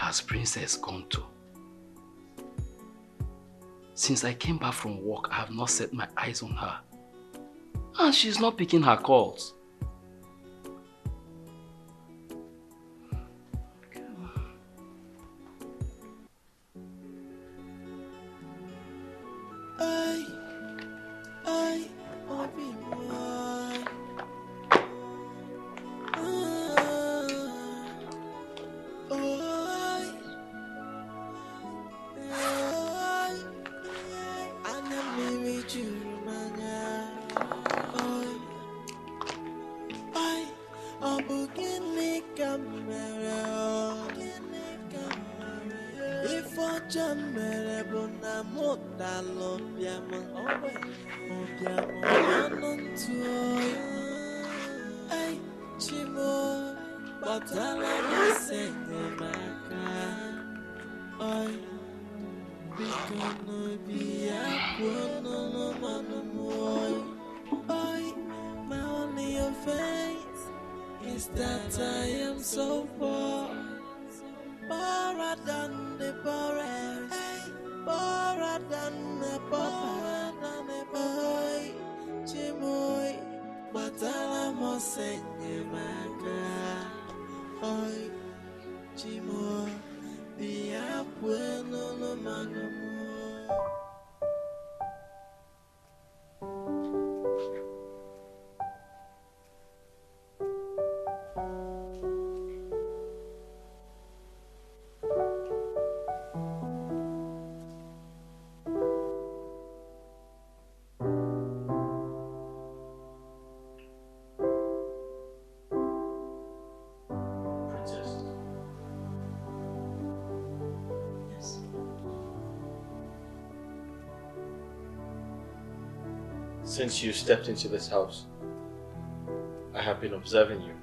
has Princess gone to? Since I came back from work, I have not set my eyes on her. And she's not picking her calls. Since you stepped into this house, I have been observing you.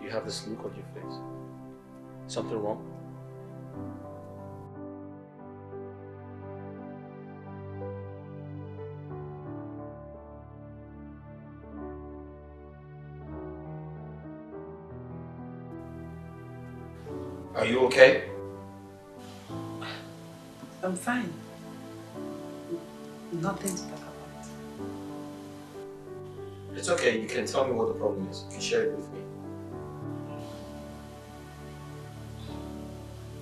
You have this look on your face. Something wrong? Are you okay? I'm fine. Nothing to talk about. It's okay, you can tell me what the problem is. You can share it with me.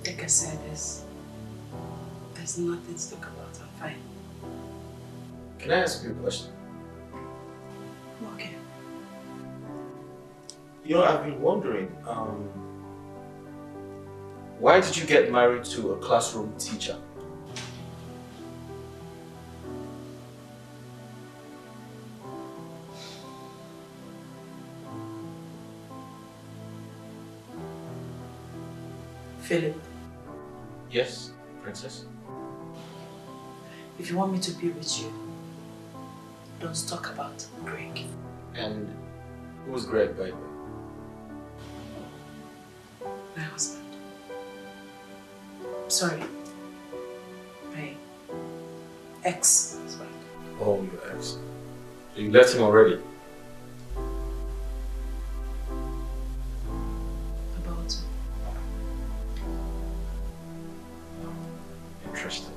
Like I said, there's nothing to talk about. I'm fine. Can I ask you a question? Okay. You know, I've been wondering, why did you get married to a classroom teacher? Philip. Yes, Princess? If you want me to be with you, don't talk about Greg. And who's Greg, by the way? My husband. Sorry. My ex-husband. Oh, your ex. So you left him already? About Interesting.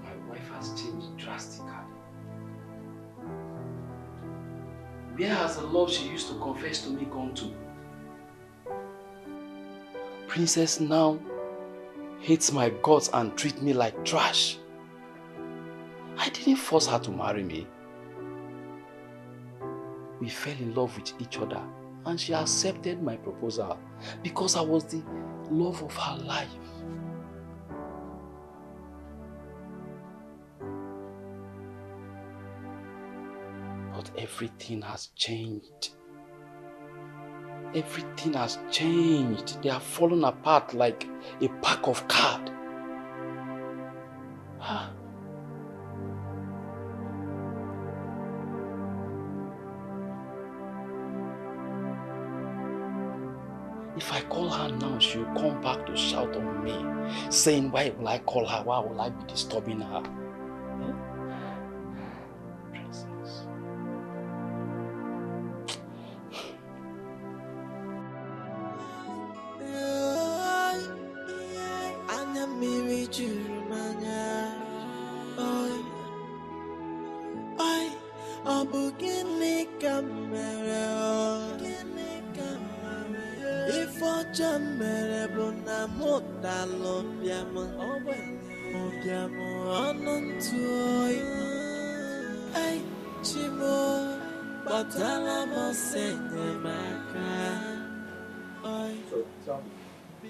My wife has changed drastically. Where has the love she used to confess to me gone to? Princess now hates my guts and treats me like trash. I didn't force her to marry me. We fell in love with each other and she accepted my proposal because I was the love of her life. But everything has changed. Everything has changed. They have fallen apart like a pack of cards. If I call her And now she'll come back to shout on me, saying, why will I call her? Why will I be disturbing her? Princess. So, tell me,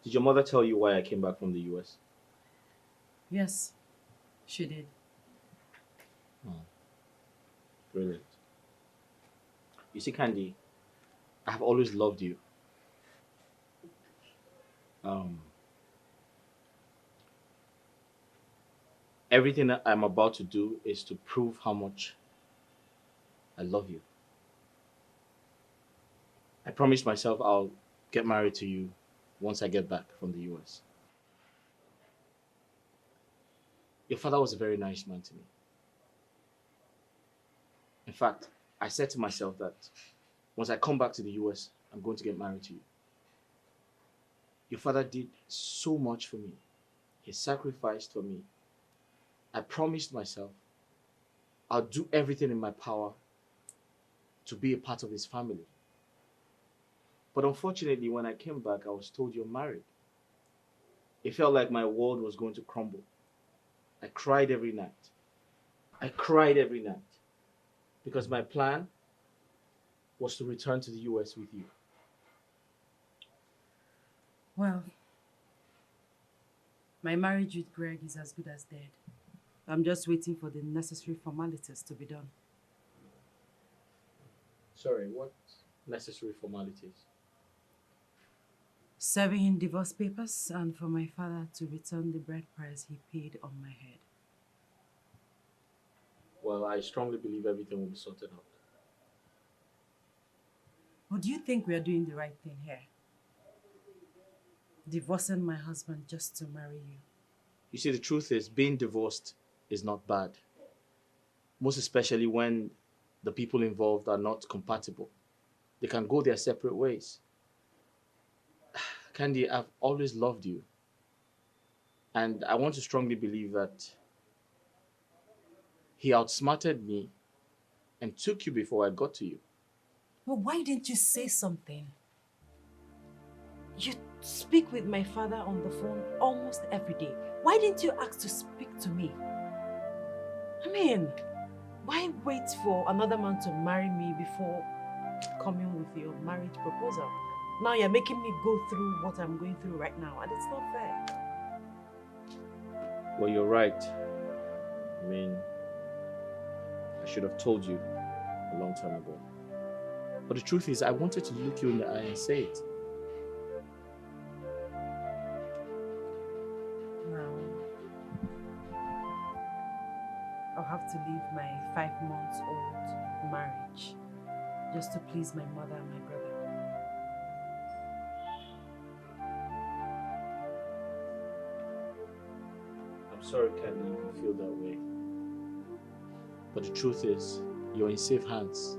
did your mother tell you why I came back from the US? Yes, she did. Oh, brilliant. You see, Candy, I have always loved you. Everything that I'm about to do is to prove how much I love you. I promised myself I'll get married to you once I get back from the US. Your father was a very nice man to me. In fact, I said to myself that once I come back to the US, I'm going to get married to you. Your father did so much for me. He sacrificed for me. I promised myself I'll do everything in my power to be a part of his family. But unfortunately, when I came back, I was told you're married. It felt like my world was going to crumble. I cried every night. I cried every night because my plan was to return to the US with you. Well, my marriage with Greg is as good as dead. I'm just waiting for the necessary formalities to be done. Sorry, what necessary formalities? Serving in divorce papers and for my father to return the bride price he paid on my head. Well, I strongly believe everything will be sorted out. But do you think we are doing the right thing here? Divorcing my husband just to marry you. You see, the truth is, being divorced is not bad. Most especially when the people involved are not compatible. They can go their separate ways. Candy, I've always loved you. And I want to strongly believe that he outsmarted me and took you before I got to you. Well, why didn't you say something? You speak with my father on the phone almost every day. Why didn't you ask to speak to me? I mean, why wait for another man to marry me before coming with your marriage proposal? Now you're making me go through what I'm going through right now, and it's not fair. Well, you're right. I mean, I should have told you a long time ago. But the truth is, I wanted to look you in the eye and say it. Now, I'll have to leave my 5-month-old marriage just to please my mother and my brother. I'm sorry, Candy, you feel that way. But the truth is, you're in safe hands.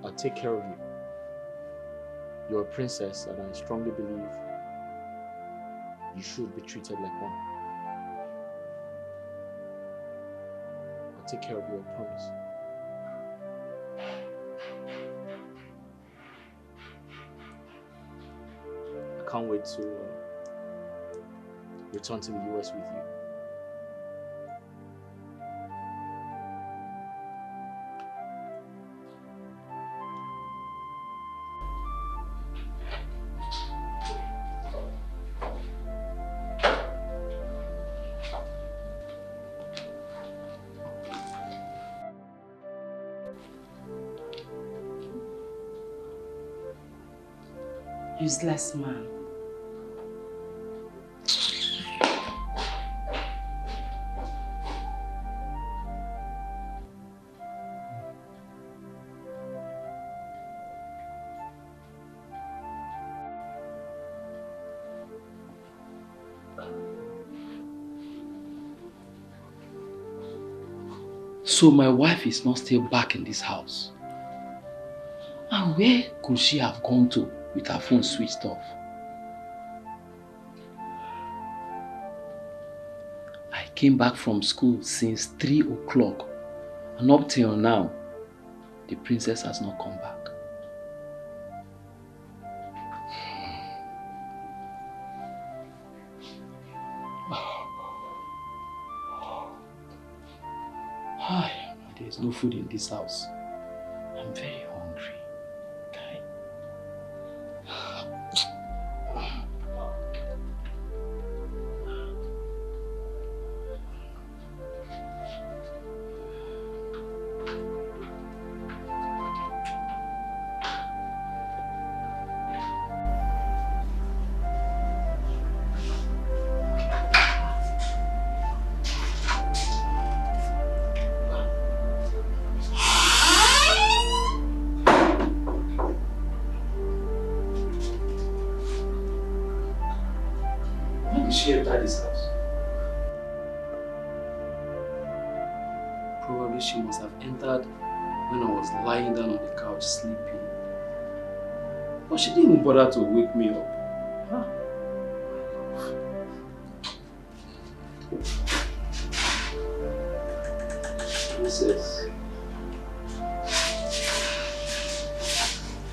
I'll take care of you. You're a princess, and I strongly believe you should be treated like one. I'll take care of you, I promise. I can't wait to return to the US with you. Useless man. So my wife is not still back in this house. And where could she have gone to with her phone switched off? I came back from school since 3 o'clock, and up till now, the princess has not come back. There is no food in this house. I'm very hungry. Okay? She entered this house. Probably she must have entered when I was lying down on the couch sleeping. But she didn't even bother to wake me up. Huh? Princess.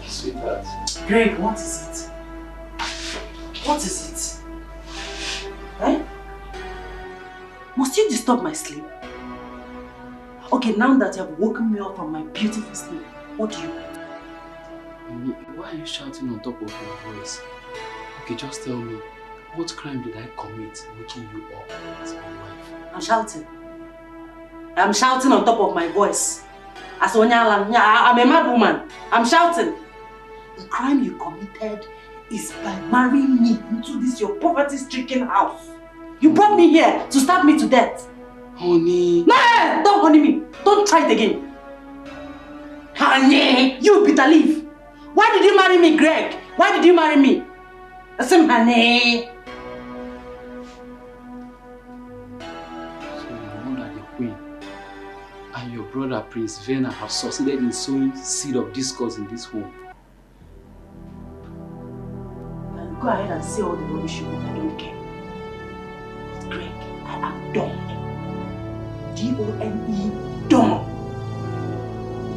Sweetheart. Greg, what is it? What is it? Eh? Must you disturb my sleep? Okay, now that you have woken me up from my beautiful sleep, what do you want? Why are you shouting on top of your voice? Okay, just tell me, what crime did I commit waking you up as my wife? I'm shouting. I'm shouting on top of my voice. As I'm a mad woman. I'm shouting. The crime you committed is by marrying me into this your poverty-stricken house. You brought me here to stab me to death. Honey. No, don't honey me. Don't try it again. Honey, you bitter leaf. Why did you marry me, Greg? Why did you marry me? Listen, honey. So your mother, the queen, and your brother, Prince Verna, have succeeded in sowing seed of discord in this home. Go ahead and say all the rubbish you want, I don't care. But Greg, I am done. D-O-N-E, done.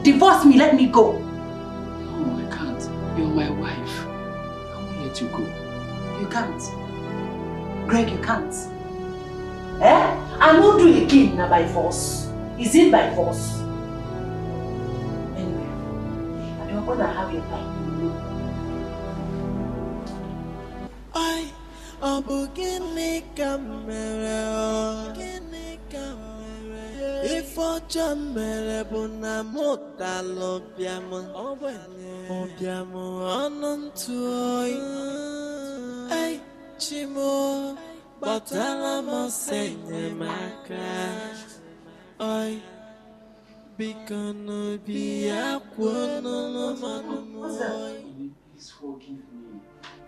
Divorce me, let me go. No, I can't. You're my wife. I won't let you go. You can't. Greg, you can't. Eh? I won't do it again now by force. Is it by force? Anyway, I don't want to have your time. Gịnị ka mere ife ọjọọ mere bụ na mụ dalụ bịam ọnụ ntụ oyi ei chimo gbatala m ọsọ enyemaka oyi biko n'obi ya kwuo n'ọnụ m oyi. Please forgive me.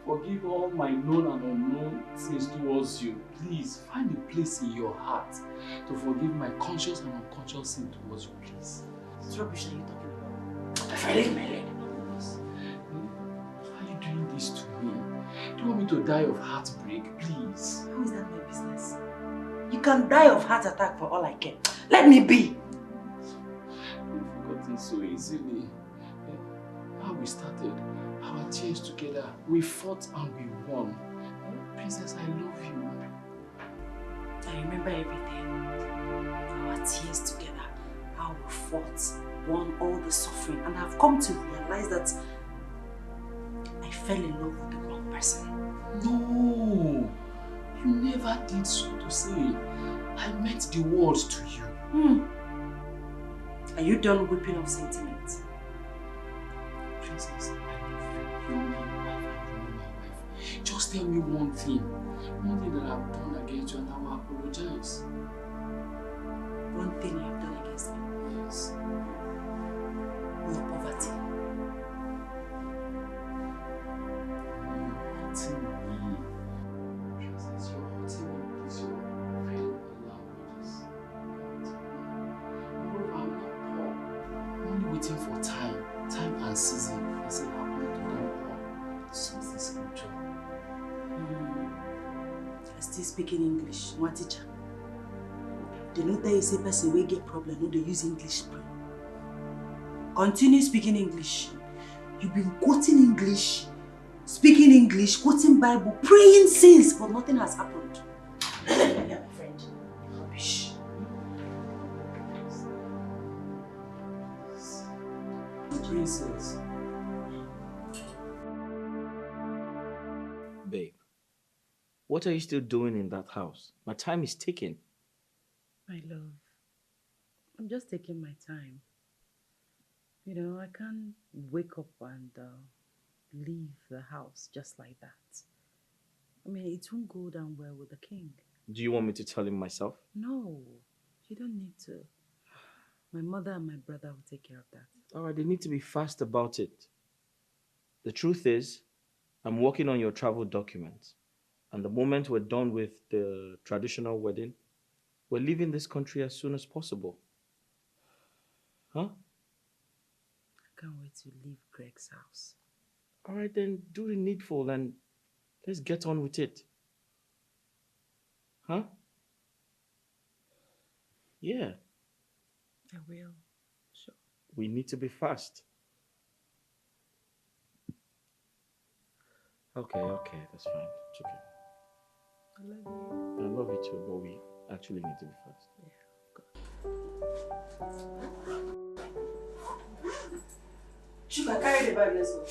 Forgive all my known and unknown sins towards you. Please, find a place in your heart to forgive my conscious and unconscious sin towards you, please. What rubbish are you talking about? If I leave my leg. Why are you doing this to me? Do you want me to die of heartbreak, please? How is that my business? You can die of heart attack for all I care. Let me be. You've forgotten so easily. How we started, our tears together, we fought and we won. Princess, I love you. I remember everything. Our tears together, how we fought, won all the suffering, and I've come to realize that I fell in love with the wrong person. No, you never did so to say. I meant the words to you. Are you done whipping up sentiment? Princess, I love you. You're my wife and you're my wife. Just tell me one thing that I've done against you and I will apologize. One thing you have done against me? Yes. Your poverty. You're hurting me. Princess, you're hurting waiting for time and season. I say, happen to them all. So is the scripture. I still speaking English, one teacher. They know that you say person will get problem, no, they use English. Continue speaking English. You've been quoting English, speaking English, quoting Bible, praying since, but nothing has happened. Yeah, my friend. Rubbish. Princess. Babe, what are you still doing in that house? My time is ticking. My love, I'm just taking my time. You know, I can't wake up and leave the house just like that. I mean, it won't go down well with the king. Do you want me to tell him myself? No, you don't need to. My mother and my brother will take care of that. All right, they need to be fast about it. The truth is, I'm working on your travel documents. And the moment we're done with the traditional wedding, we're leaving this country as soon as possible. Huh? I can't wait to leave Greg's house. All right, then do the needful and let's get on with it. Huh? Yeah. I will. Sure. We need to be fast. Okay, that's fine. It's okay. I love you. I love you too, but we actually need to be fast. Sugar, carry the bag, let's go.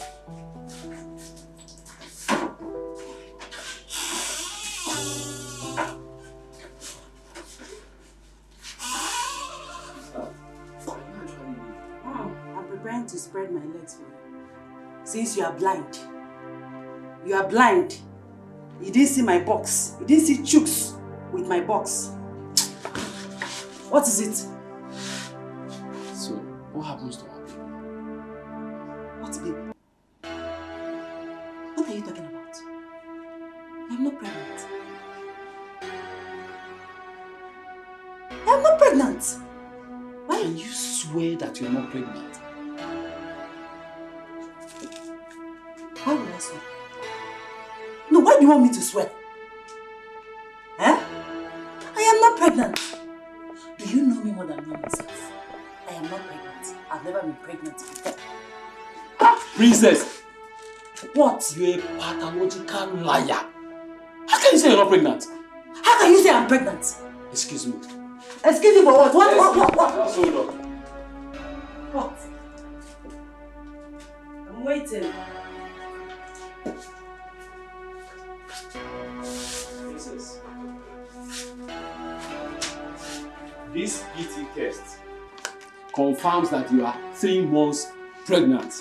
I'm preparing to spread my legs for you. Since you are blind. You are blind. You didn't see my box. You didn't see chooks with my box. What is it? So, what happens to her? What, baby? What are you talking about? I'm not pregnant. I'm not pregnant. Why? Can you swear that you're not pregnant? Why would I swear? No, why do you want me to swear? Eh? I am not pregnant. Do you know me more than me myself? I am not pregnant. I've never been pregnant before. Princess! What? You're a pathological liar. How can you say you're not pregnant? How can you say I'm pregnant? Excuse me. Excuse me for what? What? Just hold on. What? I'm waiting. Princess. This PT test confirms that you are 3 months pregnant.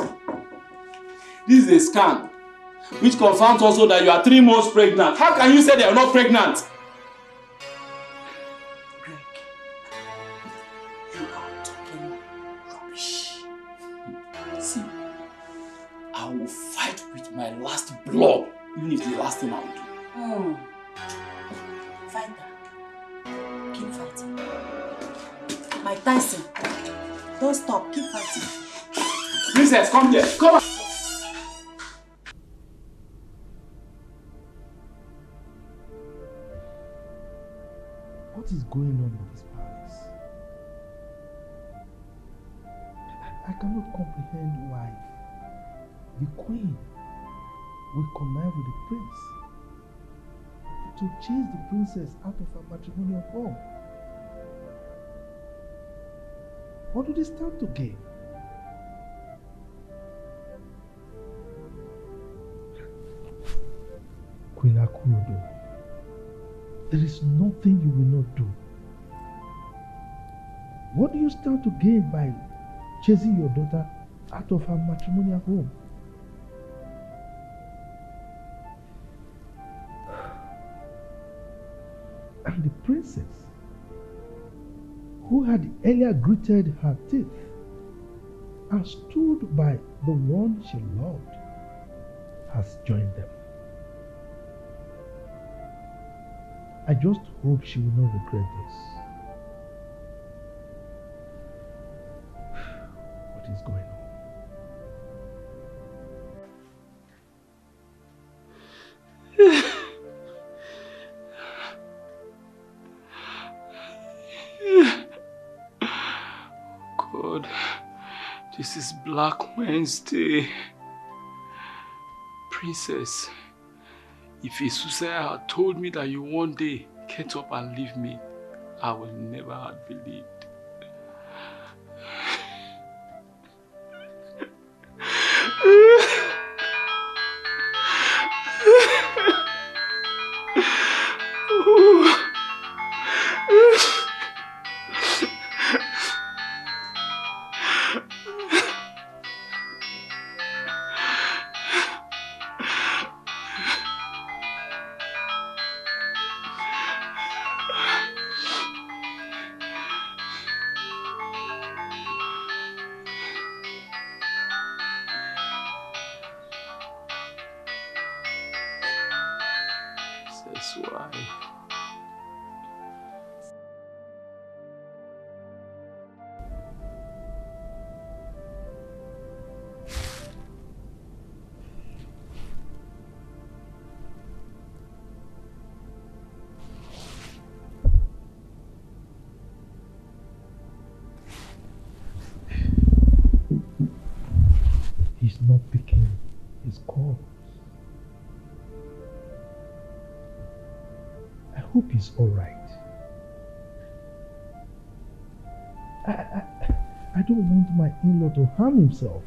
This is a scan which confirms also that you are 3 months pregnant. How can you say they are not pregnant? Greg, you are talking rubbish. See, I will fight with my last blood, even if the last thing I will do. Fight that. Keep fighting. Mike Tyson, don't stop. Keep fighting. Princess, come here. Come on. What is going on in this palace? I cannot comprehend why the queen will connive with the prince to chase the princess out of her matrimonial home. What do they stand to gain? Queen Akudo, there is nothing you will not do. What do you stand to gain by chasing your daughter out of her matrimonial home? And the princess, who had earlier gritted her teeth and stood by the one she loved, has joined them. I just hope she will not regret this. What is is going on. God, this is Black Wednesday. Princess, if Isusaya had told me that you one day get up and leave me, I would never have believed. That's why. He's not picking his calls. I hope he's alright. I don't want my in-law to harm himself.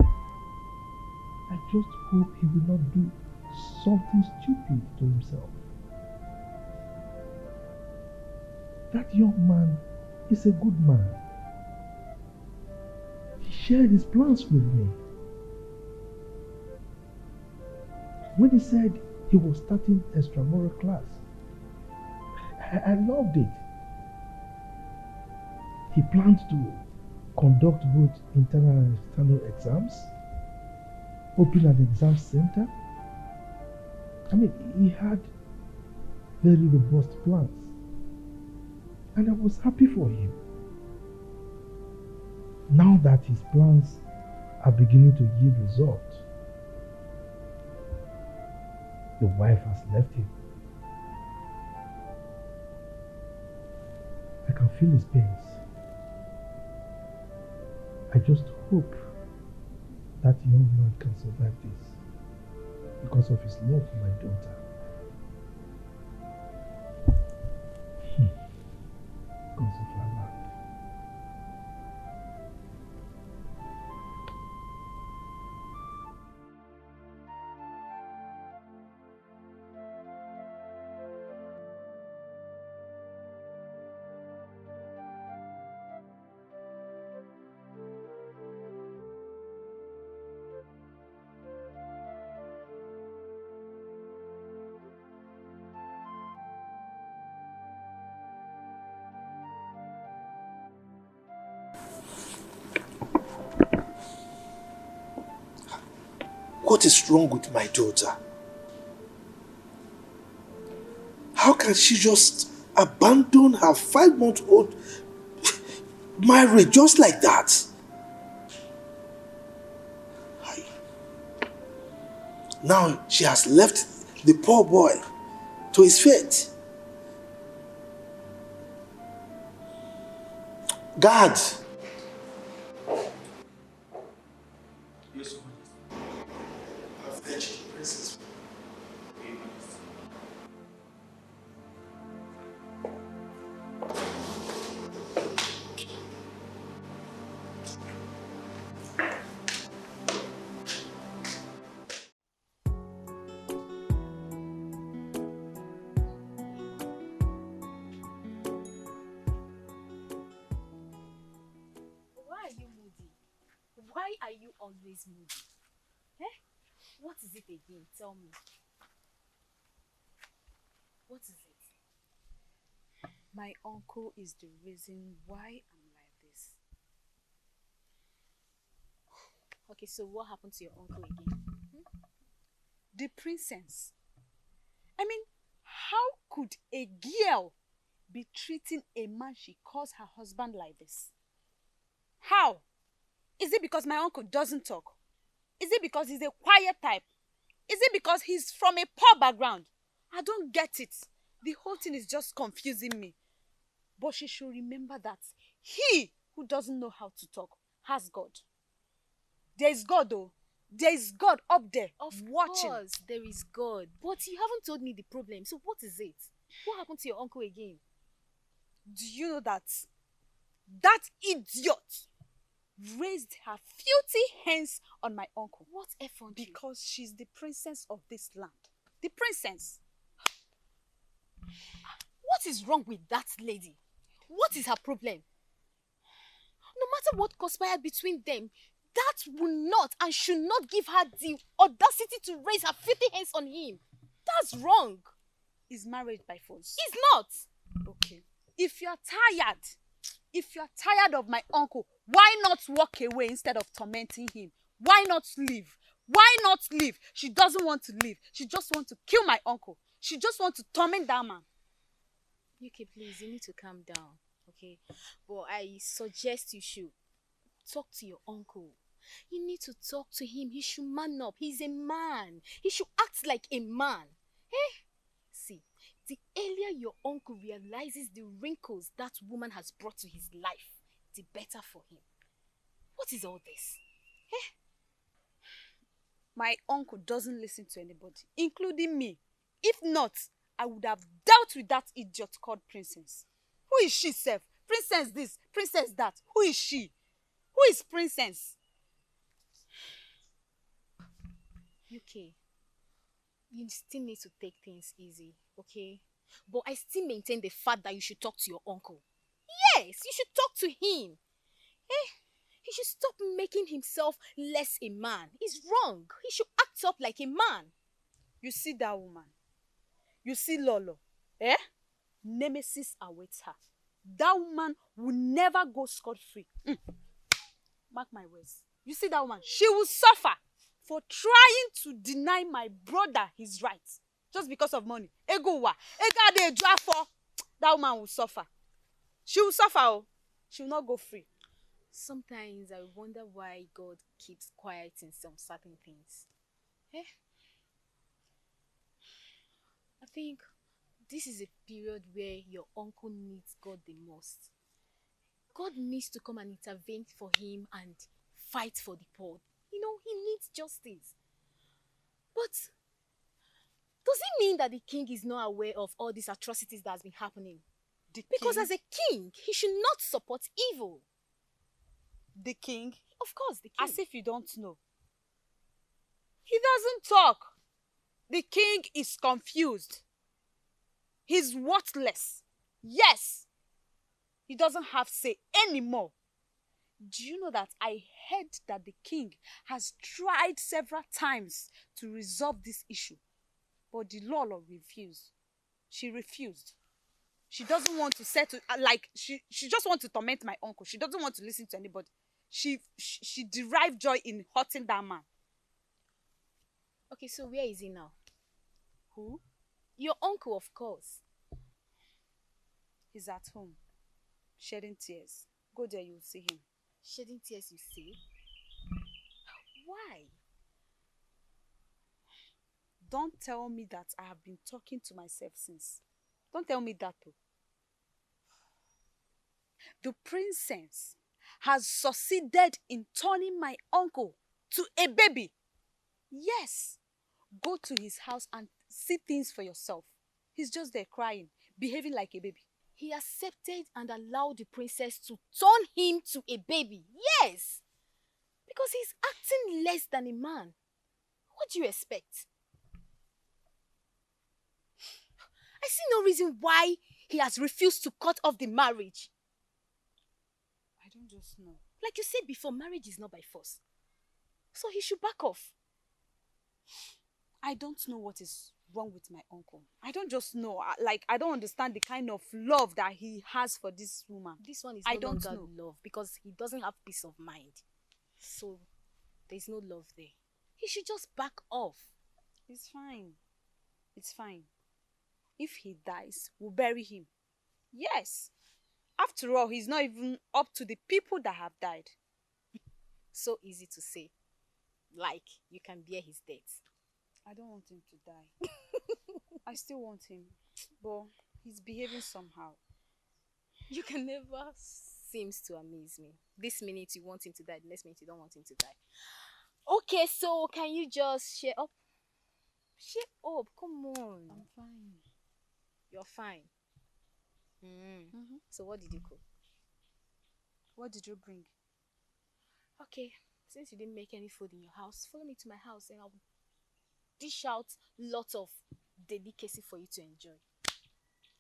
I just hope he will not do something stupid to himself. That young man is a good man. He shared his plans with me. When he said he was starting extramural class, I loved it. He planned to conduct both internal and external exams, open an exam center. I mean, he had very robust plans. And I was happy for him. Now that his plans are beginning to yield results, the wife has left him. I can feel his pains. I just hope that young man can survive this because of his love for my daughter. Because of our land. What is wrong with my daughter? How can she just abandon her 5-month-old marriage just like that? Now she has left the poor boy to his fate. God! Yes, sir. I've fetched the princess. Why are you always moody? Eh? What is it again? Tell me. What is it? My uncle is the reason why I'm like this. Okay, so what happened to your uncle again? The princess. I mean, how could a girl be treating a man she calls her husband like this? How? Is it because my uncle doesn't talk? Is it because he's a quiet type? Is it because he's from a poor background? I don't get it. The whole thing is just confusing me. But she should remember that he who doesn't know how to talk has God. There is God though. There is God up there watching. Of course, there is God. But you haven't told me the problem. So what is it? What happened to your uncle again? Do you know that that idiot raised her filthy hands on my uncle? What effrontery? Because she's the princess of this land. The princess. What is wrong with that lady? What is her problem? No matter what conspired between them, that will not and should not give her the audacity to raise her filthy hands on him. That's wrong. Is marriage by force? It's not. Okay. If you're tired of my uncle, why not walk away instead of tormenting him? Why not leave? Why not leave? She doesn't want to leave. She just wants to kill my uncle. She just wants to torment that man. UK, please, you need to calm down, okay? But I suggest you should talk to your uncle. You need to talk to him. He should man up. He's a man. He should act like a man. Eh? See, the earlier your uncle realizes the wrinkles that woman has brought to his life, the better for him. What is all this? Eh? My uncle doesn't listen to anybody, including me. If not, I would have dealt with that idiot called Princess. Who is she, Seth? Princess this, Princess that. Who is she? Who is Princess? UK, you still need to take things easy, okay? But I still maintain the fact that you should talk to your uncle. Yes, you should talk to him. Eh? He should stop making himself less a man. It's wrong. He should act up like a man. You see that woman? You see Lolo? Eh? Nemesis awaits her. That woman will never go scot-free. Mark my words. You see that woman? She will suffer for trying to deny my brother his rights. Just because of money. Egowa. That woman will suffer. She will suffer. Oh. She will not go free. Sometimes I wonder why God keeps quiet in some certain things. Eh? I think this is a period where your uncle needs God the most. God needs to come and intervene for him and fight for the poor. You know, he needs justice. But does it mean that the king is not aware of all these atrocities that has been happening? Because as a king, he should not support evil. The king? Of course, the king. As if you don't know. He doesn't talk. The king is confused. He's worthless. Yes. He doesn't have say anymore. Do you know that I heard that the king has tried several times to resolve this issue, but the Lolo refused. She refused. She doesn't want to settle, she just wants to torment my uncle. She doesn't want to listen to anybody. She derived joy in hurting that man. Okay, so where is he now? Who? Your uncle, of course. He's at home, shedding tears. Go there, you'll see him. Shedding tears, you see? Why? Don't tell me that I have been talking to myself since. Don't tell me that too. The princess has succeeded in turning my uncle to a baby. Yes. Go to his house and see things for yourself. He's just there crying, behaving like a baby. He accepted and allowed the princess to turn him to a baby. Yes. Because he's acting less than a man. What do you expect? I see no reason why he has refused to cut off the marriage. I don't just know. Like you said before, marriage is not by force. So he should back off. I don't know what is wrong with my uncle. I don't just know. I don't understand the kind of love that he has for this woman. This one is I no don't longer know. love because he doesn't have peace of mind. So there's no love there. He should just back off. It's fine. It's fine. If he dies, we'll bury him. Yes. After all, he's not even up to the people that have died. So easy to say. Like, you can bear his death. I don't want him to die. I still want him, but he's behaving somehow. You can never seems to amaze me. This minute you want him to die, the next minute you don't want him to die. Okay, so can you just share up? Share up, come on. I'm fine. You're fine. So what did you cook? What did you bring? Okay, since you didn't make any food in your house, follow me to my house and I'll dish out lots of delicacy for you to enjoy.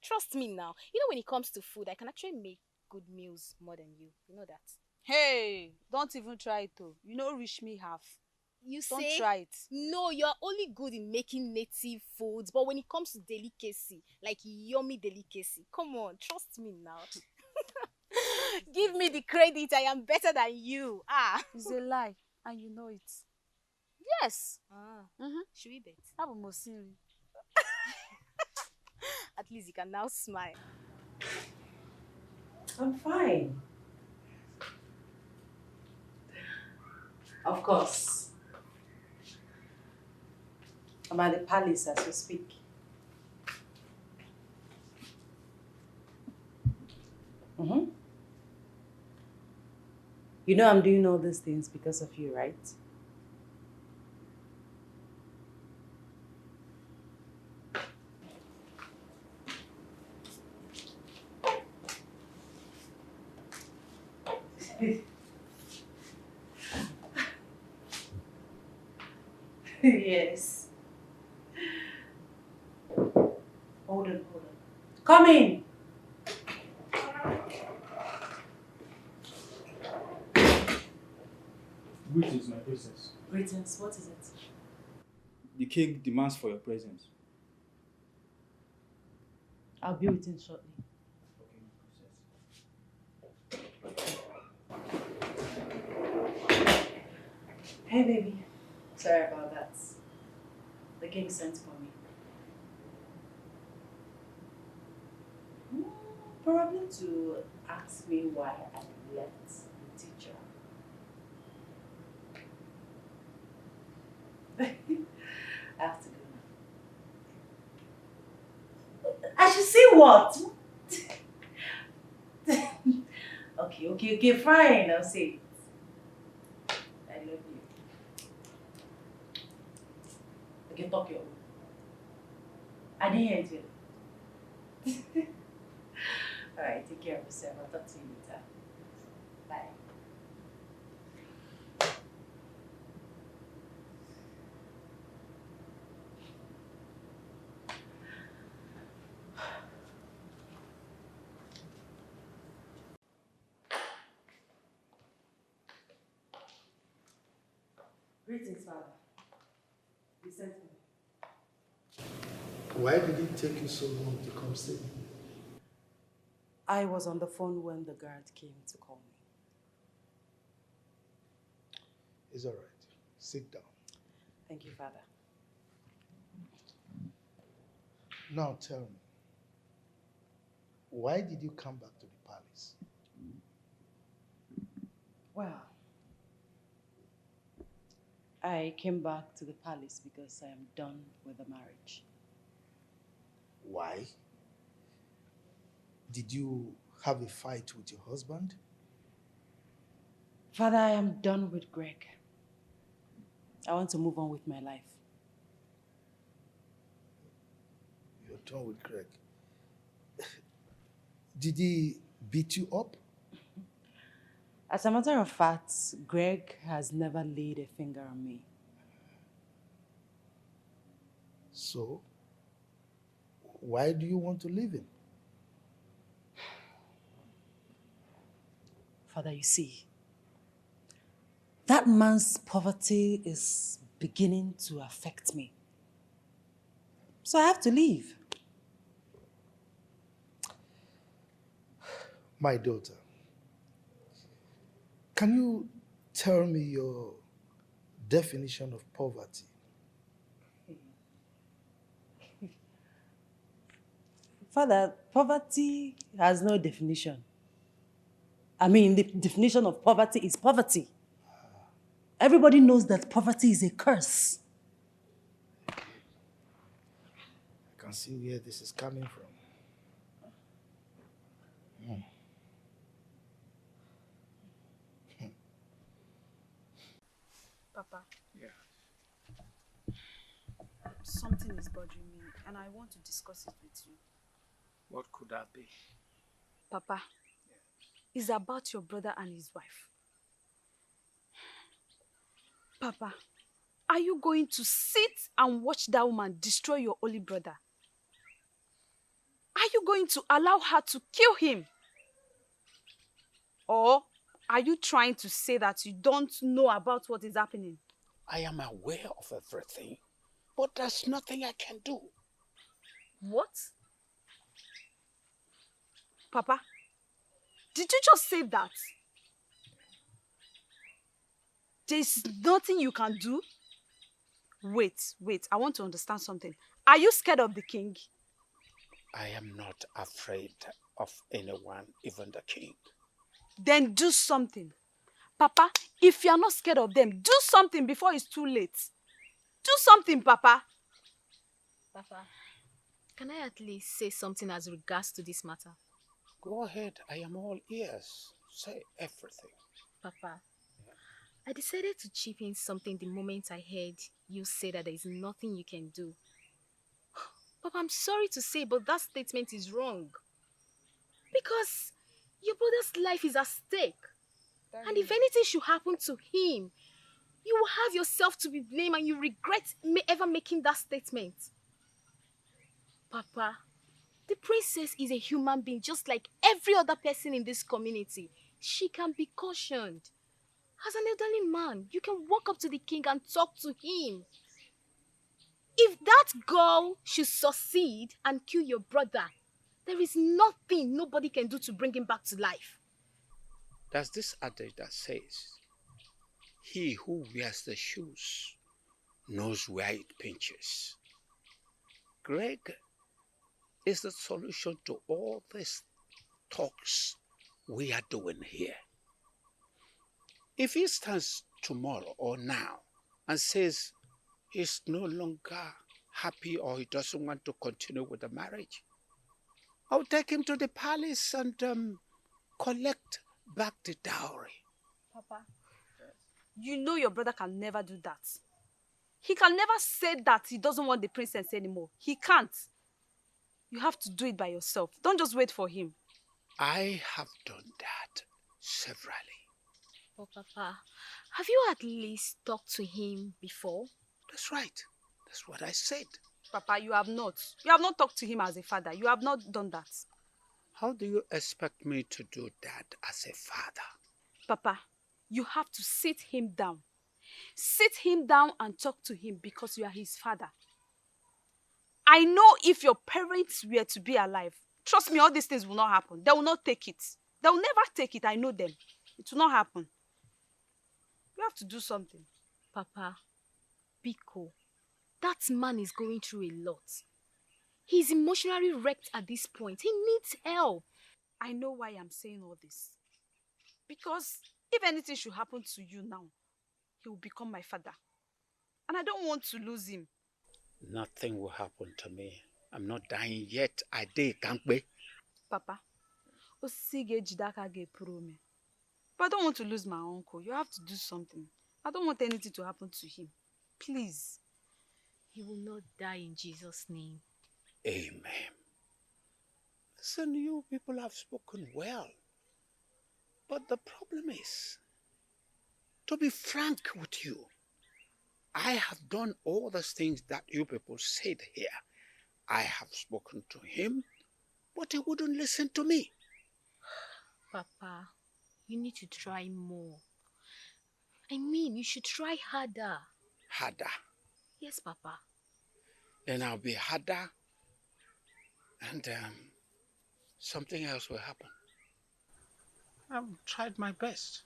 Trust me now. You know, when it comes to food, I can actually make good meals more than you. You know that. Hey, don't even try it though. You know, reach me half. You Don't say try it. no, you're only good in making native foods, but when it comes to delicacy, like yummy delicacy, come on, trust me now. Give me the credit. I am better than you. It's a lie, and you know it. Yes. Should we bet? Have a mosiri. At least you can now smile. I'm fine. Of course. I'm at the palace as we speak. You know I'm doing all these things because of you, right? Yes. Hold on. Come in. Greetings, my princess. Greetings, what is it? The king demands for your presence. I'll be with him shortly. Okay, my princess. Hey, baby. Sorry about that. The king sent for me. Probably to ask me why I left the teacher. I have to go now. I should see what? Okay, fine. I'll say it. I love you. Okay, talk your own. I didn't hear it. Alright, take care of yourself. I'll talk to you later. Bye. Greetings, Father. You sent me. Why did it take you so long to come see me? I was on the phone when the guard came to call me. It's all right. Sit down. Thank you, Father. Now tell me, why did you come back to the palace? Well, I came back to the palace because I am done with the marriage. Why? Did you have a fight with your husband? Father, I am done with Greg. I want to move on with my life. You're done with Greg. Did he beat you up? As a matter of fact, Greg has never laid a finger on me. So, why do you want to leave him? Father, you see, that man's poverty is beginning to affect me. So I have to leave. My daughter, can you tell me your definition of poverty? Father, poverty has no definition. I mean, the definition of poverty is poverty. Everybody knows that poverty is a curse. I can see where this is coming from. Papa. Yeah. Something is bothering me and I want to discuss it with you. What could that be? Papa, it's about your brother and his wife. Papa, are you going to sit and watch that woman destroy your only brother? Are you going to allow her to kill him? Or are you trying to say that you don't know about what is happening? I am aware of everything, but there's nothing I can do. What? Papa, did you just say that? There's nothing you can do? Wait, I want to understand something. Are you scared of the king? I am not afraid of anyone, even the king. Then do something. Papa, if you are not scared of them, do something before it's too late. Do something, Papa. Papa, can I at least say something as regards to this matter? Go ahead, I am all ears. Say everything. Papa, I decided to chip in something the moment I heard you say that there is nothing you can do. Papa, I'm sorry to say, but that statement is wrong. Because your brother's life is at stake. And if anything should happen to him, you will have yourself to be blamed and you regret ever making that statement. Papa, the princess is a human being just like every other person in this community. She can be cautioned. As an elderly man, you can walk up to the king and talk to him. If that girl should succeed and kill your brother, there is nothing nobody can do to bring him back to life. There's this adage that says, he who wears the shoes knows where it pinches. Greg is the solution to all these talks we are doing here. If he stands tomorrow or now and says he's no longer happy or he doesn't want to continue with the marriage, I'll take him to the palace and collect back the dowry. Papa, you know your brother can never do that. He can never say that he doesn't want the princess anymore. He can't. You have to do it by yourself. Don't just wait for him. I have done that severally. Oh, Papa, have you at least talked to him before? That's right. That's what I said. Papa, you have not. You have not talked to him as a father. You have not done that. How do you expect me to do that as a father? Papa, you have to sit him down. Sit him down and talk to him because you are his father. I know if your parents were to be alive, trust me, all these things will not happen. They will not take it. They will never take it. I know them. It will not happen. You have to do something. Papa, Biko, that man is going through a lot. He's emotionally wrecked at this point. He needs help. I know why I'm saying all this. Because if anything should happen to you now, he will become my father. And I don't want to lose him. Nothing will happen to me. I'm not dying yet. I did, can't be. Papa, but I don't want to lose my uncle. You have to do something. I don't want anything to happen to him. Please. He will not die in Jesus' name. Amen. Listen, you people have spoken well. But the problem is, to be frank with you, I have done all the things that you people said here. I have spoken to him, but he wouldn't listen to me. Papa, you need to try more. I mean, you should try harder. Harder? Yes, Papa. Then I'll be harder, and something else will happen. I've tried my best.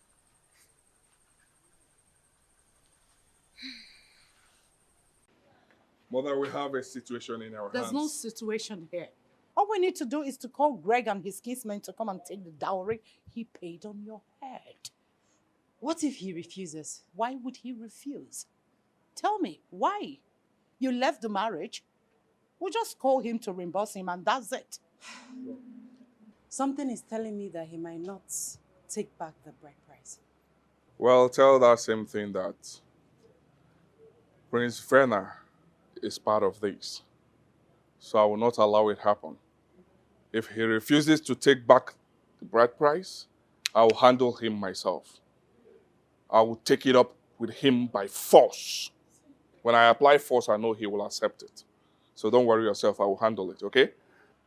Mother, we have a situation in our hands. There's no situation here. All we need to do is to call Greg and his kinsmen to come and take the dowry he paid on your head. What if he refuses? Why would he refuse? Tell me, why? You left the marriage. We'll just call him to reimburse him and that's it. Something is telling me that he might not take back the bride price. Well, tell that same thing that Prince Werner is part of this. So I will not allow it happen. If he refuses to take back the bride price, I will handle him myself. I will take it up with him by force. When I apply force, I know he will accept it. So don't worry yourself, I will handle it, okay?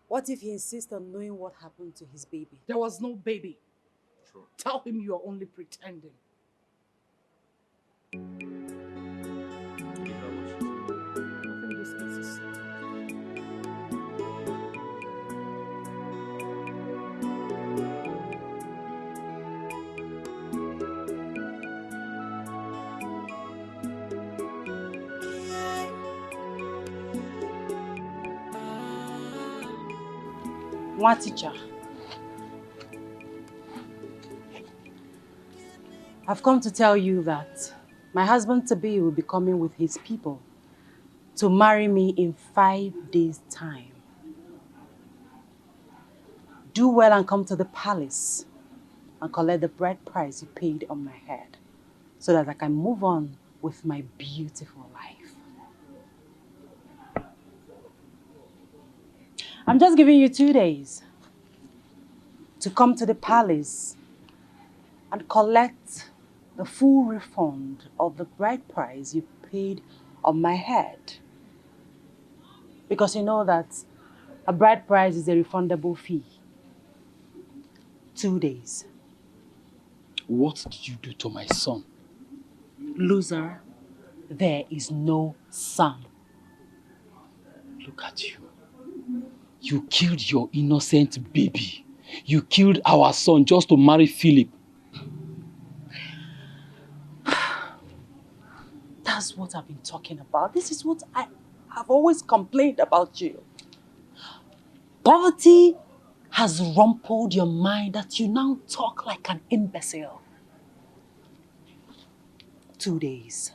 What if he insists on knowing what happened to his baby? There was no baby. True. Tell him you are only pretending. One teacher. I've come to tell you that my husband-to-be will be coming with his people to marry me in 5 days' time. Do well and come to the palace and collect the bride price you paid on my head so that I can move on with my beautiful life. I'm just giving you 2 days to come to the palace and collect the full refund of the bride price you paid on my head. Because you know that a bride price is a refundable fee. 2 days. What did you do to my son? Loser, there is no son. Look at you. You killed your innocent baby. You killed our son just to marry Philip. That's what I've been talking about. This is what I have always complained about you. Poverty has rumpled your mind that you now talk like an imbecile. 2 days.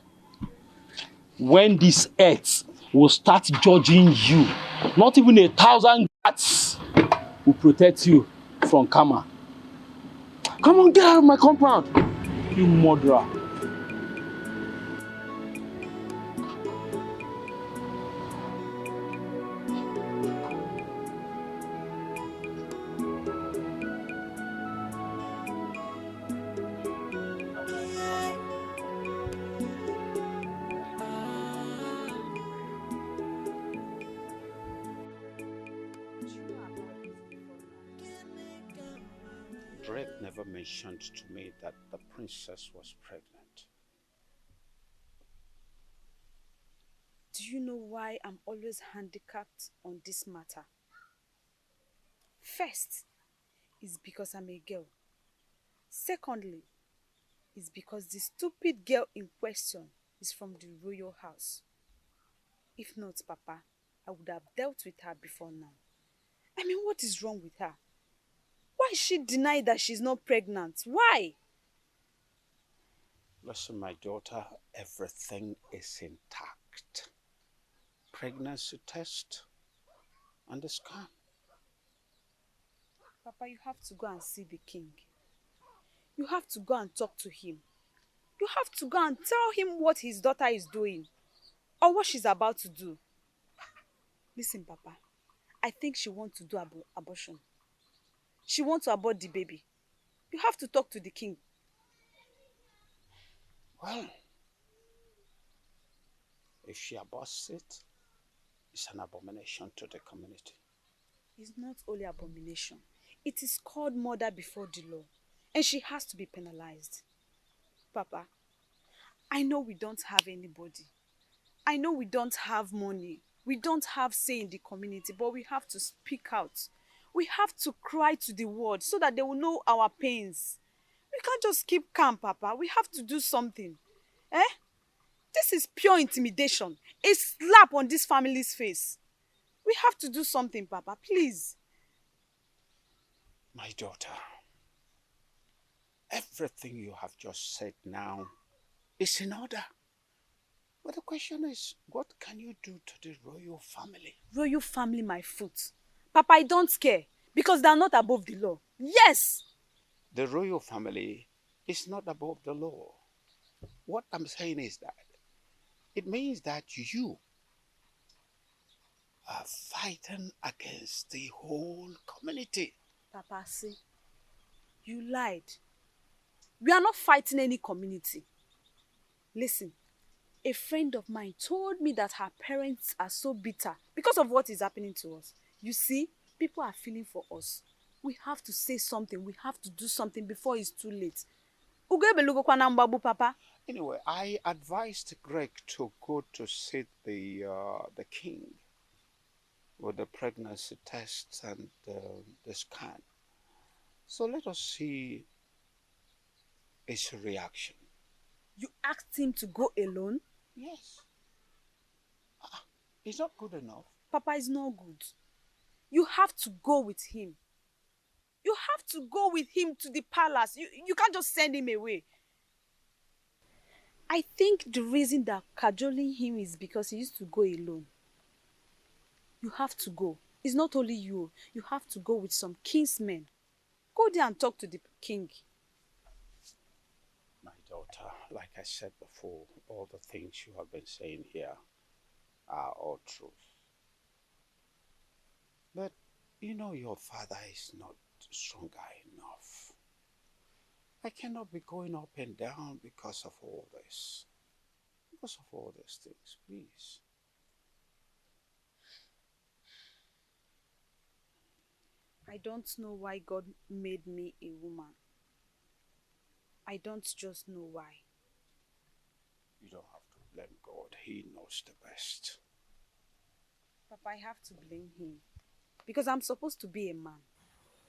When this earth will start judging you, not even 1,000 guards will protect you from karma. Come on, get out of my compound, you murderer. Drake never mentioned to me that the princess was pregnant. Do you know why I'm always handicapped on this matter? First, is because I'm a girl. Secondly, is because the stupid girl in question is from the royal house. If not, Papa, I would have dealt with her before now. I mean, what is wrong with her? Why is she denied that she's not pregnant? Why? Listen, my daughter, everything is intact. Pregnancy test and the scan. Papa, you have to go and see the king. You have to go and talk to him. You have to go and tell him what his daughter is doing or what she's about to do. Listen, Papa, I think she wants to do abortion. She wants to abort the baby. You have to talk to the king. Well, if she aborts it, it's an abomination to the community. It's not only abomination. It is called murder before the law. And she has to be penalized. Papa, I know we don't have anybody. I know we don't have money. We don't have say in the community, but we have to speak out. We have to cry to the world so that they will know our pains. We can't just keep calm, Papa. We have to do something. Eh? This is pure intimidation. A slap on this family's face. We have to do something, Papa, please. My daughter, everything you have just said now is in order. But the question is, what can you do to the royal family? Royal family, my foot. Papa, I don't care. Because they are not above the law. Yes! The royal family is not above the law. What I'm saying is that it means that you are fighting against the whole community. Papa, see, you lied. We are not fighting any community. Listen, a friend of mine told me that her parents are so bitter because of what is happening to us. You see, people are feeling for us. We have to say something. We have to do something before it's too late. Papa. Anyway, I advised Greg to go to see the king with the pregnancy tests and the scan. So let us see his reaction. You asked him to go alone? Yes. It's not good enough. Papa is not good. You have to go with him. You have to go with him to the palace. You can't just send him away. I think the reason that cajoling him is because he used to go alone. You have to go. It's not only you. You have to go with some kinsmen. Go there and talk to the king. My daughter, like I said before, all the things you have been saying here are all truth. But you know your father is not stronger enough. I cannot be going up and down because of all this. Because of all these things, please. I don't know why God made me a woman. I don't just know why. You don't have to blame God. He knows the best. Papa, I have to blame him. Because I'm supposed to be a man.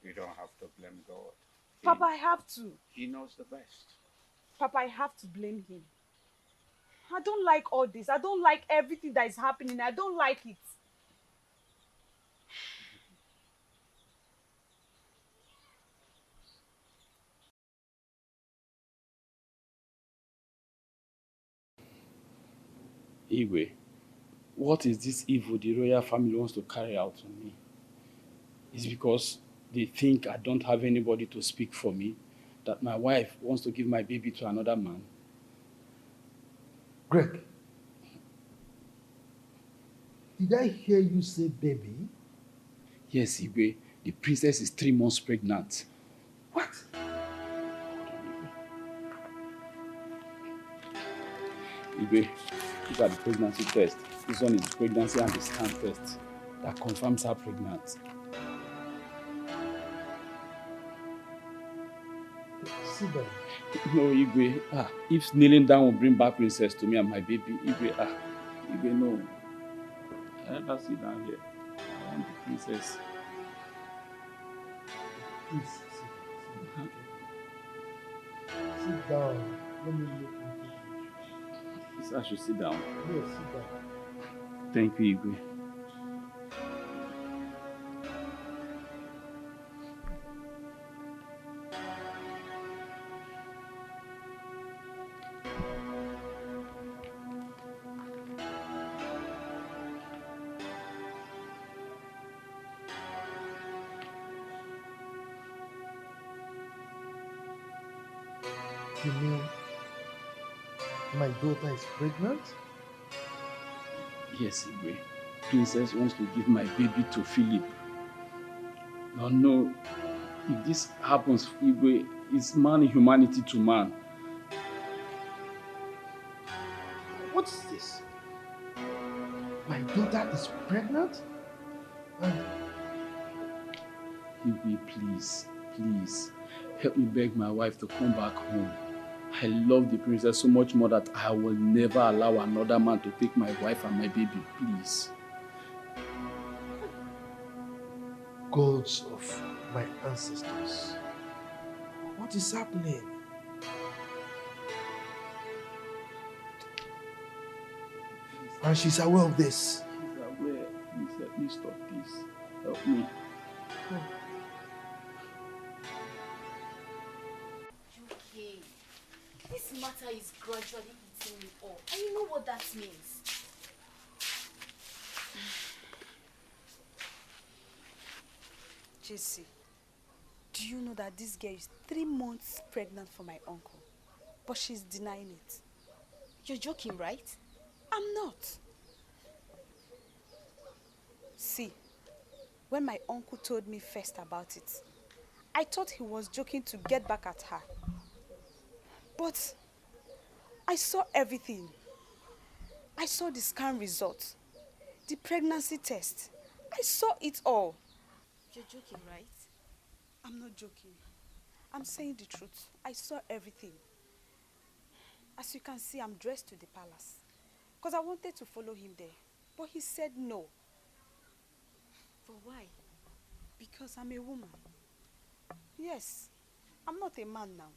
You don't have to blame God. Papa, I have to. He knows the best. Papa, I have to blame him. I don't like all this. I don't like everything that is happening. I don't like it. Igwe, what is this evil the royal family wants to carry out on me? It's because they think I don't have anybody to speak for me, that my wife wants to give my baby to another man. Greg, did I hear you say baby? Yes, Igwe, the princess is 3 months pregnant. What? Igwe, look at the pregnancy test. This one is the pregnancy and the scan test that confirms her pregnant. Sit down. No, Igwe, if kneeling down will bring back princess to me and my baby, Igwe, Igwe, no. I never sit down here. I want the princess. Please, sit. Sit down. Let me look into it. Yes, I should sit down. Yes, sit down. Thank you, Igwe. You mean my daughter is pregnant? Yes, Igwe. Princess wants to give my baby to Philip. No. If this happens, Igwe, it's man humanity to man. What is this? My daughter is pregnant? And Igwe, please, help me beg my wife to come back home. I love the princess so much more that I will never allow another man to take my wife and my baby, please. gods of my ancestors, what is happening? And she's aware of this. She's aware. Please let me stop this. Help me. This matter is gradually eating me up. And you know what that means. JC, do you know that this girl is 3 months pregnant for my uncle? But she's denying it. You're joking, right? I'm not. See, when my uncle told me first about it, I thought he was joking to get back at her. But I saw everything. I saw the scan results, the pregnancy test. I saw it all. You're joking, right? I'm not joking. I'm saying the truth. I saw everything. As you can see, I'm dressed to the palace. Because I wanted to follow him there. But he said no. But why? Because I'm a woman. Yes, I'm not a man now.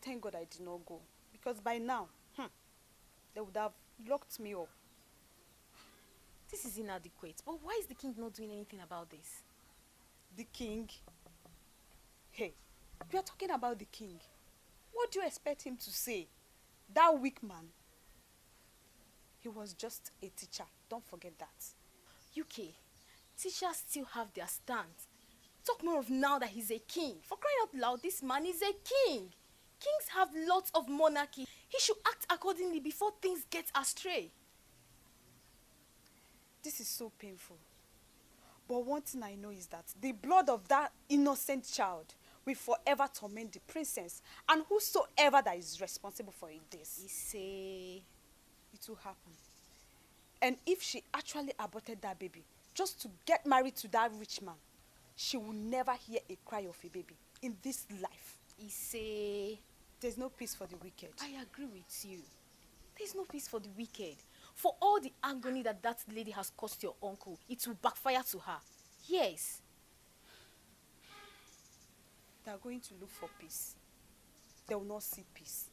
Thank God I did not go. Because by now, they would have locked me up. This is inadequate. But why is the king not doing anything about this? The king? Hey, we are talking about the king. What do you expect him to say? That weak man. He was just a teacher. Don't forget that. UK, teachers still have their stand. Talk more of now that he's a king. For crying out loud, this man is a king. Kings have lots of monarchy. He should act accordingly before things get astray. This is so painful. But one thing I know is that the blood of that innocent child will forever torment the princess and whosoever that is responsible for it. It will happen. And if she actually aborted that baby just to get married to that rich man, she will never hear a cry of a baby in this life. There's no peace for the wicked. I agree with you. There's no peace for the wicked. For all the agony that that lady has caused your uncle, it will backfire to her. Yes. They are going to look for peace. They will not see peace.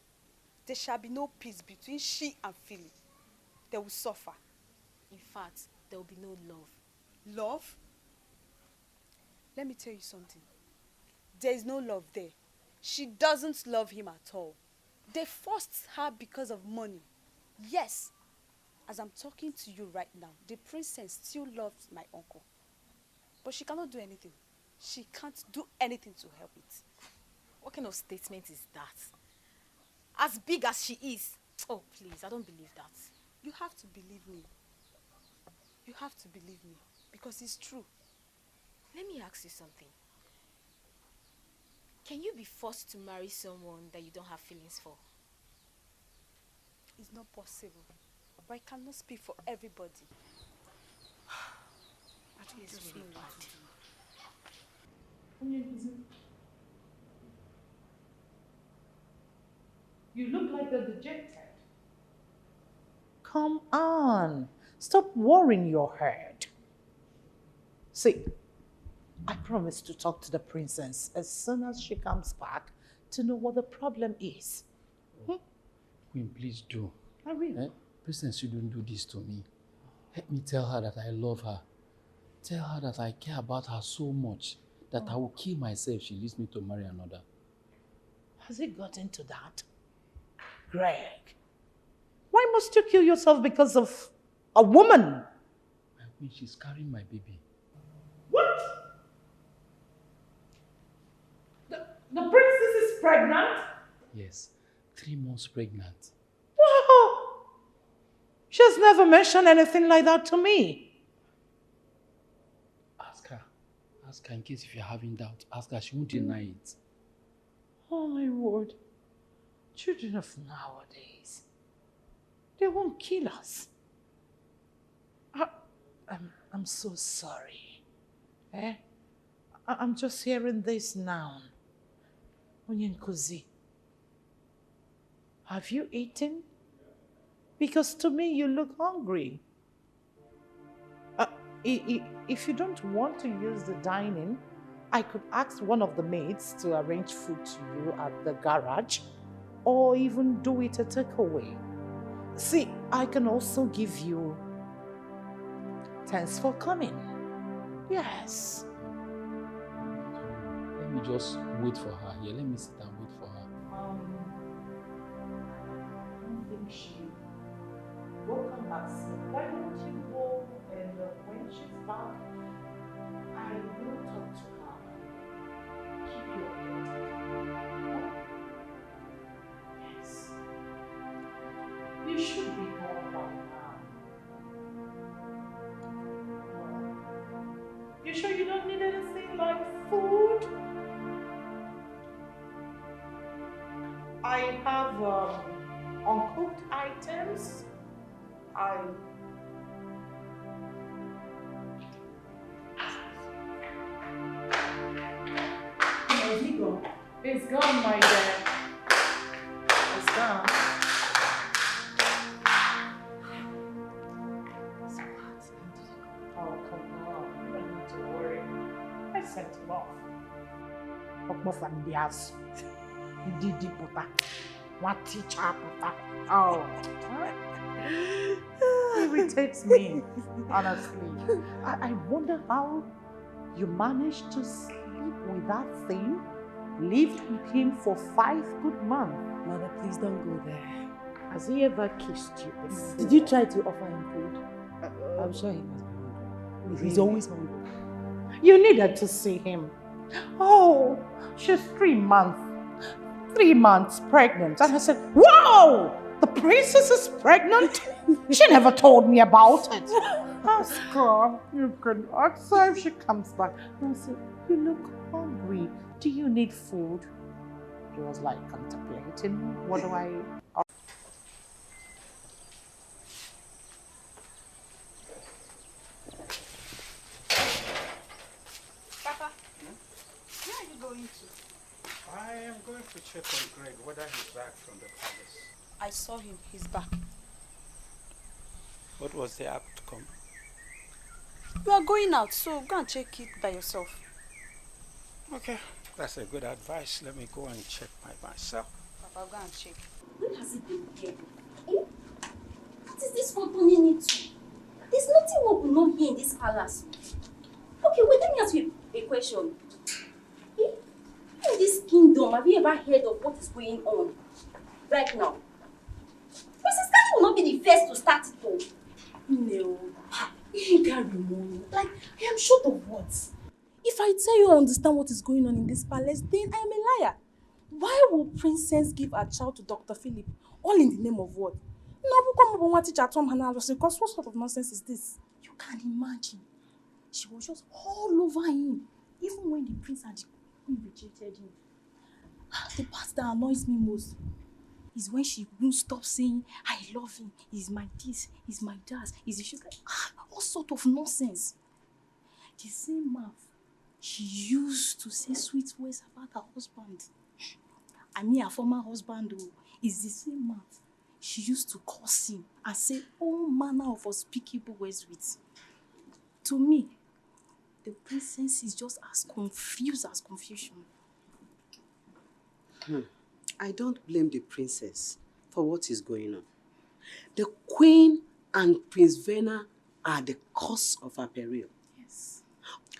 There shall be no peace between she and Philip. They will suffer. In fact, there will be no love. Love? Let me tell you something. There is no love there. She doesn't love him at all. They forced her because of money. Yes. As I'm talking to you right now, the princess still loves my uncle. But she cannot do anything. She can't do anything to help it. What kind of statement is that? As big as she is. Oh, please, I don't believe that. You have to believe me. You have to believe me. Because it's true. Let me ask you something. Can you be forced to marry someone that you don't have feelings for? It's not possible. But I cannot speak for everybody. I think it's really bad. You look like you're dejected. Come on. Stop worrying your head. See, I promise to talk to the princess as soon as she comes back to know what the problem is. Queen, please do. I will. Princess, you don't do this to me. Let me tell her that I love her. Tell her that I care about her so much that I will kill myself if she leaves me to marry another. Has it gotten to that? Greg, why must you kill yourself because of a woman? My queen, she's carrying my baby. What? The princess is pregnant? Yes, 3 months pregnant. Wow! She has never mentioned anything like that to me. Ask her. Ask her in case if you're having doubt. Ask her, she won't deny it. Oh my word. Children of nowadays, they won't kill us. I'm so sorry. I'm just hearing this now. Onyenkuzi, have you eaten? Because to me you look hungry. If you don't want to use the dining, I could ask one of the maids to arrange food to you at the garage, or even do it a takeaway. See, I can also give you thanks for coming. Yes. Let me just wait for her here. Let me sit and wait for her. think she woke up sleep. Why don't you go and when she's back, I will talk to her. Keep you updated. Yes. You should be home by now. You sure you don't need anything like food? I have uncooked items. Where's he gone? It's gone, my dear. It's gone. Oh, come on. You don't need to worry. I sent him off. From the house. Did Puta. What teacher Puta? Oh. It irritates me, honestly. I wonder how you managed to sleep with that thing, lived with him for 5 good months. Mother, please don't go there. Has he ever kissed you before? Did you try to offer him food? I'm sure he must be hungry. He's always hungry. You needed to see him. Oh, she's 3 months. 3 months pregnant. And I said, wow, the princess is pregnant? She never told me about it. Ask her. You can ask her if she comes back. And I said, you look hungry. Do you need food? She was like contemplating. What do I... Papa, where are you going to? I am going to check on Greg whether he's back from the palace. I saw him. He's back. What was the outcome? You are going out, so go and check it by yourself. Okay, that's a good advice. Let me go and check myself. Papa, go and check. When has it been here? Eh? What is this one turning into? There's nothing one will not hear in this palace. Okay, wait, let me ask you a question. Eh? In this kingdom, have you ever heard of what is going on right now? Princess Kanye will not be the first to start it though. No. You can't remove. Like, I am short of words. If I tell you I understand what is going on in this palace, then I am a liar. Why will Princess give her child to Dr. Philip? All in the name of what? Because what sort of nonsense is this? You can imagine. She was just all over him, even when the prince and the queen rejected him. The part that annoys me most is when she won't stop saying, I love him, he's my this, he's my that, he's the sugar. All sort of nonsense. The same mouth she used to say sweet words about her husband. I mean her former husband though, is the same mouth she used to curse him and say all manner of unspeakable words with. To me, the princess is just as confused as confusion. I don't blame the princess for what is going on. The queen and Prince Verna are the cause of her peril. Yes.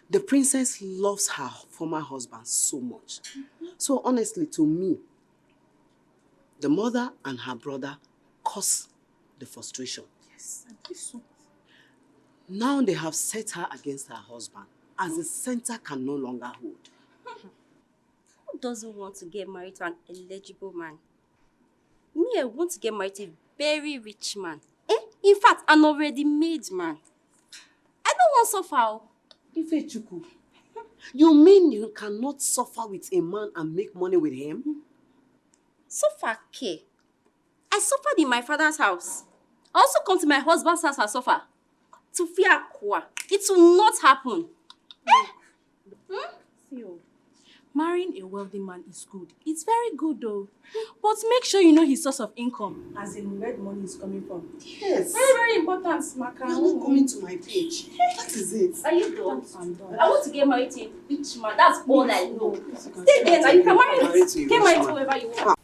The princess loves her former husband so much. So honestly, to me, the mother and her brother caused the frustration. Yes, I believe so. Now they have set her against her husband, as the center can no longer hold. Who doesn't want to get married to an eligible man? Me, I want to get married to a very rich man. In fact, an already made man. I don't want to suffer. Ifechuku, you mean you cannot suffer with a man and make money with him? Suffer, K. I suffered in my father's house. I also come to my husband's house and suffer. To fear Kwa. It will not happen. Theo, marrying a wealthy man is good. It's very good though. But make sure you know his source of income, as in where the money is coming from. Yes. Very, very important, Maka. You're not coming to my page. That is it. Are you done? I'm done. I want to get married to a rich man. That's all I know. Stay there now. You can get married to whoever you want.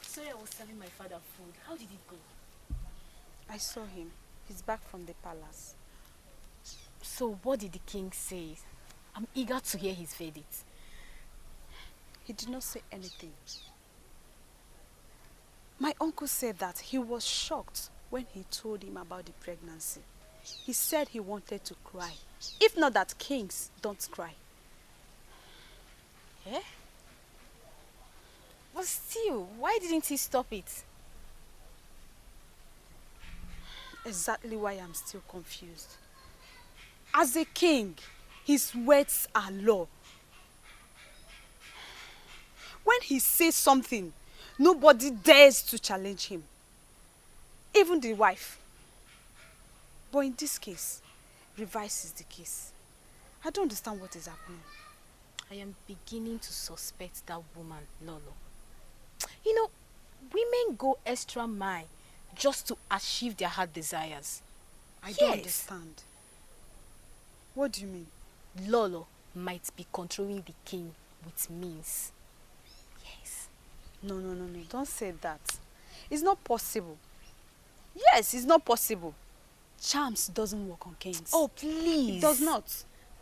Sorry, I was serving my father food. How did it go? I saw him. He's back from the palace. So what did the king say? I'm eager to hear his verdict. He did not say anything. My uncle said that he was shocked when he told him about the pregnancy. He said he wanted to cry. If not that kings don't cry. Eh? But still, why didn't he stop it? Exactly why I'm still confused. As a king, his words are law. When he says something, nobody dares to challenge him. Even the wife. But in this case, reverse is the case. I don't understand what is happening. I am beginning to suspect that woman, Lolo. You know, women go extra mile just to achieve their heart desires. I don't understand. What do you mean? Lolo might be controlling the king with means. Yes. No. Don't say that. It's not possible. Yes, it's not possible. Charms doesn't work on kings. Oh, please. It does not.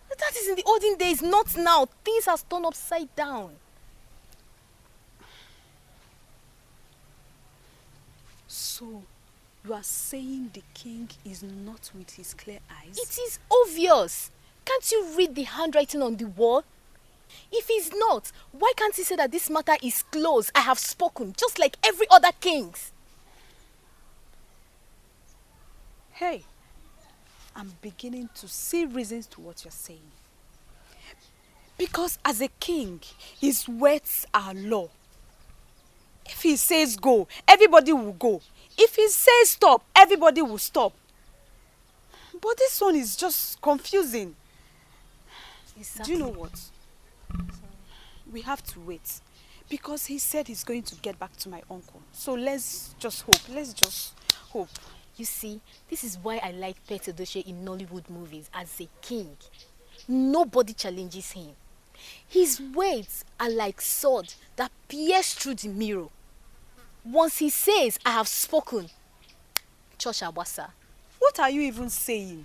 That is in the olden days, not now. Things have turned upside down. So, you are saying the king is not with his clear eyes? It is obvious. Can't you read the handwriting on the wall? If he's not, why can't he say that this matter is closed? I have spoken, just like every other kings. Hey, I'm beginning to see reasons to what you're saying. Because as a king, his words are law. If he says go, everybody will go. If he says stop, everybody will stop. But this one is just confusing. Exactly. Do you know what? We have to wait. Because he said he's going to get back to my uncle. So let's just hope. Let's just hope. You see, this is why I like Pete Edochie in Nollywood movies as a king. Nobody challenges him. His words are like sword that pierce through the mirror. Once he says, I have spoken, Church Abasa. What are you even saying?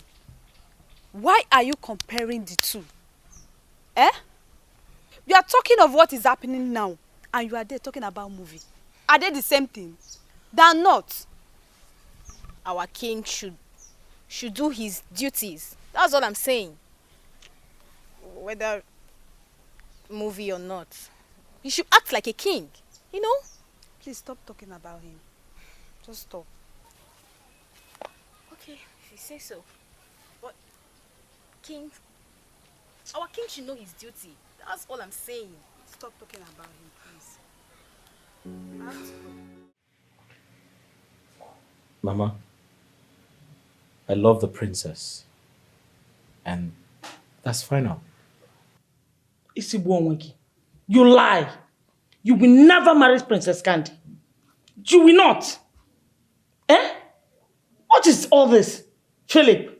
Why are you comparing the two? Eh? We are talking of what is happening now, and you are there talking about movie. Are they the same thing? They are not. Our king should do his duties. That's what I'm saying. Whether movie or not. He should act like a king, you know? Please stop talking about him. Just stop. Okay, if you say so. But our king should know his duty. That's all I'm saying. Stop talking about him, please. Mama, I love the princess. And that's final. Isibuonweki, you lie. You will never marry Princess Candy. You will not. Eh? What is all this, Philip?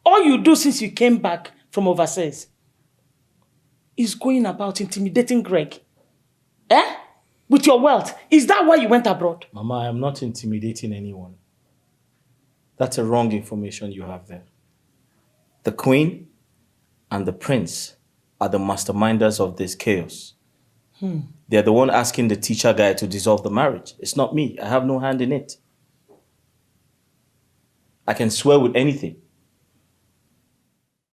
All you do since you came back from overseas is going about intimidating Greg. Eh? With your wealth. Is that why you went abroad? Mama, I am not intimidating anyone. That's a wrong information you have there. The queen and the prince are the masterminders of this chaos. They're the one asking the teacher guy to dissolve the marriage. It's not me. I have no hand in it. I can swear with anything